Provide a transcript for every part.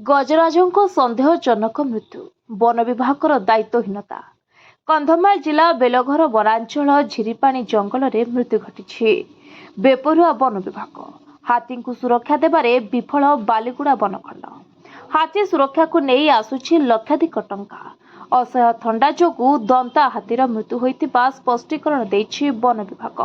गजराजों सन्देहजनक मृत्यु वन विभाग दायित्वहीनता। कंधमाल जिला बेलघर वनांचल झिरीपाणी जंगल में मृत्यु घटी। बेपरुआ वन विभाग हाथी को सुरक्षा देबारे विफल। बालीगुड़ा वनखंड हाथी सुरक्षा को नहीं आसुछि लक्षाधिक टंका। असह्य थंडा जोगु दंता हाथीर मृत्यु होइतिबा स्पष्टीकरण देछि वन विभाग।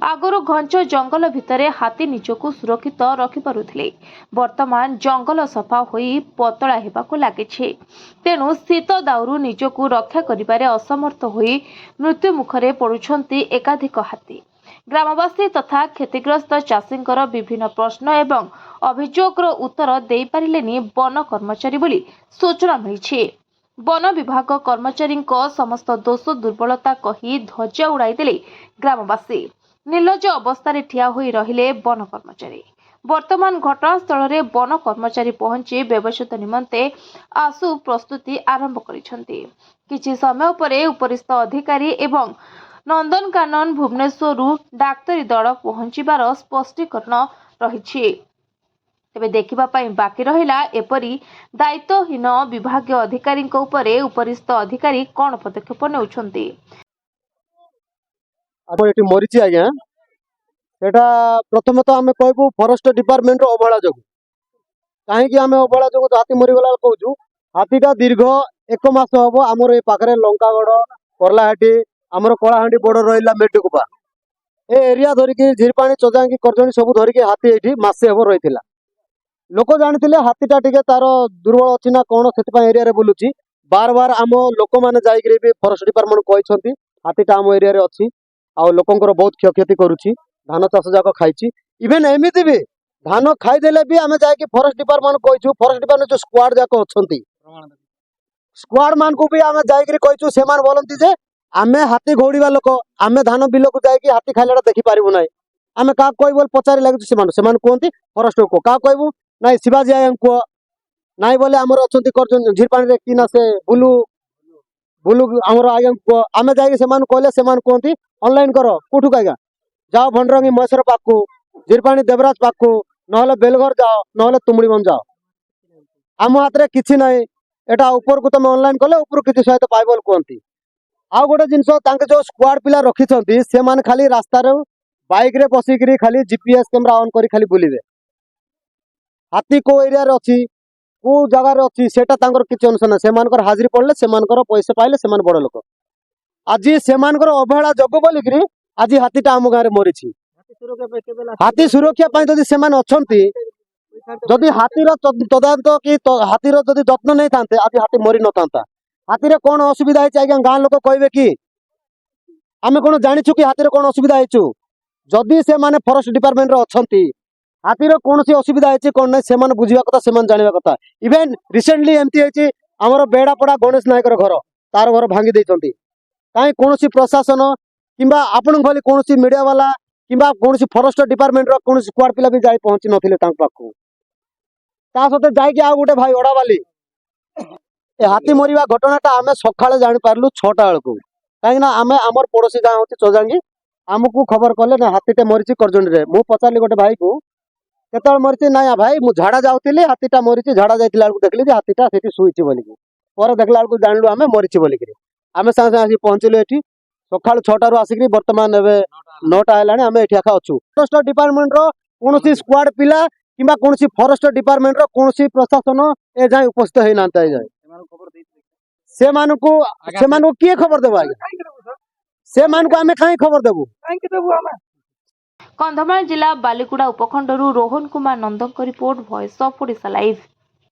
आगुरु घंच जंगल भितरे हाथी निजको सुरक्षित रखिपारुथिले, वर्तमान जंगल सफा होई पतला हेबाकु लागिछि। तेणु शीत दाउरु निजको रक्षा करिबारे असमर्थ होई मृत्यु मुखरे पड़ुछन्ति एकाधिक हाथी। ग्रामवासी तथा क्षतिग्रस्त चाषींकर विभिन्न प्रश्न एवं अभियोगର उत्तर देई पारिलेनी वन कर्मचारी बोली सूचना मिली। वन विभाग कर्मचारी समस्त दोष दुर्बलता कही ध्वजा उड़ाई देले ग्रामवासी। निर्लज अवस्था ठिया होई रहिले वन कर्मचारी। वर्तमान घटनास्थल में वन कर्मचारी पहुंची व्यवच्छेद निमंते आशु प्रस्तुति आरंभ करिसेंति। किछि समय परे उपरिस्थ अधिकारी एवं नंदनकानन भुवनेश्वर डाक्तरी दल पहुंचीबार स्पष्टीकरण रही। तेबे देखिबा पई बाकी रहिला एपरी दायित्वहीन विभागीय अधिकारी उपरे उपरिस्थ अधिकारी कोन पदक्षेप नेउछंती। आपण एटी मरिची आज्ञा सेटा प्रथम तो आमे कहबो फॉरेस्ट डिपार्टमेंट रो अवहेला जोगु। काहे कि आमे अवहेला जोगु हाथी मरि गला कहूछु। हाथीटा दीर्घ 1 मास हबो हमर ए पाखरे लंकागड करलाहाटी हमर कलाहांडी बॉर्डर रहिला मेटकुपा ए एरिया धरि कि झिरपाणी चोजांगी करजणी सब धरि कि हाथी एठी मासे हबो रहितिला। लोक जानिथिले हाथीटा टिके तार दुर्बल अछि ना कोन सेति एरिया रे बुलुची। बार बार आम लोक माने जाइकरी भी फॉरेस्ट डिपार्टमेंट कहिसंती हाथीटा आम एरिया रे अछि आ लोकंकर बहुत क्षयक्षति करूची। धान चाष जाक खाइची। इवेन एमिति भी धान खाई देले भी आमे जाइकि फॉरेस्ट डिपार्टमेंट कहिछु। फॉरेस्ट डिपार्टमेंट जो स्क्वाड जाक अछंती स्क्वाड मान को भी आमे जाइकरी कहिछु। सेमान बोलंती जे आमे हाथी घोड़ीवा लोक आमे धान बिल को जाइकि हाथी खाइलेटा देखि पारिबु नै। आमे का कोइ बोल पचारि लागु सेमान कोंती फॉरेस्ट को का कहबु नाइ शिवाजी आयन को नाइ बोले हमर अछंती करजन झिरपाणी रे किना से बुलु बुलु हमर आयन को आमे जाइकि सेमान कहले सेमान कोंती ऑनलाइन करो कोठु काइगा जाओ भंडरंगी महेश्वर पाकू झिरपाणी देवराज पाकू नहले बेलघर जाओ नहले तुमड़ी बन जाओ। आम हाथ रे किछि नै एटा ऊपर को तुम ऑनलाइन कले ऊपर किछि सहित पाइबल कोंती। आ गोटे जिंस तांके जो स्क्वाड पिला रखिछंती से मान खाली रास्ता रे बाइक रे बसिकरी खाली जीपीएस कैमरा ऑन करी खाली बुलिबे। हाथी को एरिया रे अछि को जगह रे अछि सेटा तांकर किछि अनुसन नै। सेमानकर हाजिरी पड़ले सेमानकर पैसा पाइले सेमान बड़ लोक। आज सेमानकर अवहेला जग बोलिकरी आज हाथीटा आम गाँव में मरीची। हाथी सुरक्षा पाई जदि सेमान अछंती जदि हाथीर तदंत कि हाथीर जदि जत्न नहीं थांते आज हाथी मरी न थांता। हाथी रे कोन असुविधा है आज्ञा गाँ लोक कहबे कि आमे कोन जानिछु कि हाथी रे कोन असुविधा हेचु। जदि से माने फॉरेस्ट डिपार्टमेंट रे अछंती हाथी रे कोनसी असुविधा हेची कोन नै सेमान बुझिबा कथा सेमान जानिबा कथा। इवेन रिसेंटली एमती हेची हमर बेड़ापड़ा गणेश नायकर घर तार घर भांगी देइछंती। काई कोनसी प्रशासन किंबा आपन भली कोनसी मीडिया वाला किंबा कोनसी फॉरेस्ट डिपार्टमेंट रो कोनसी स्क्वाड पिला भी जाई पहुंची नथिले तांक पाखु। ता सते जाई कि आ गुटे भाई ओडावाली ए हाथी मरिवा घटनाटा आमे सखाळे जानि पारलु 6टा बेलकु। काई ना आमे हमर पड़ोसी गां होती चोजांगी हमकु खबर करले ना हाथीटे मरिची करजणी रे। मु पचारली गोटे भाई को केतल मरिची ना भाई मु झाड़ा जाउतिली हाथीटा मरिची झाड़ा जाइतिला बेलकु देखली जे हाथीटा सेठी सुइची बोलिकि पर देखला बेलकु जानलु आमे मरिची बोलिकि। आमे सांगे आसी पहुंचलु एठी सखाळ 6टा रु आसिकरी वर्तमान एबे 9टा हेलाणी आमे एठी आखा अछु। फॉरेस्ट डिपार्टमेंट रो कोनसी स्क्वाड पिला किंबा कोनसी फॉरेस्ट डिपार्टमेंट रो कोनसी प्रशासन ए जाय उपस्थित हे नांता ए जाय से मानको किए खबर देबा से मानको आमे काई खबर देबु। कंधमाल जिला बालीगुड़ा उपखंडरू रोहन कुमार नंदक report, voice of Odisha live.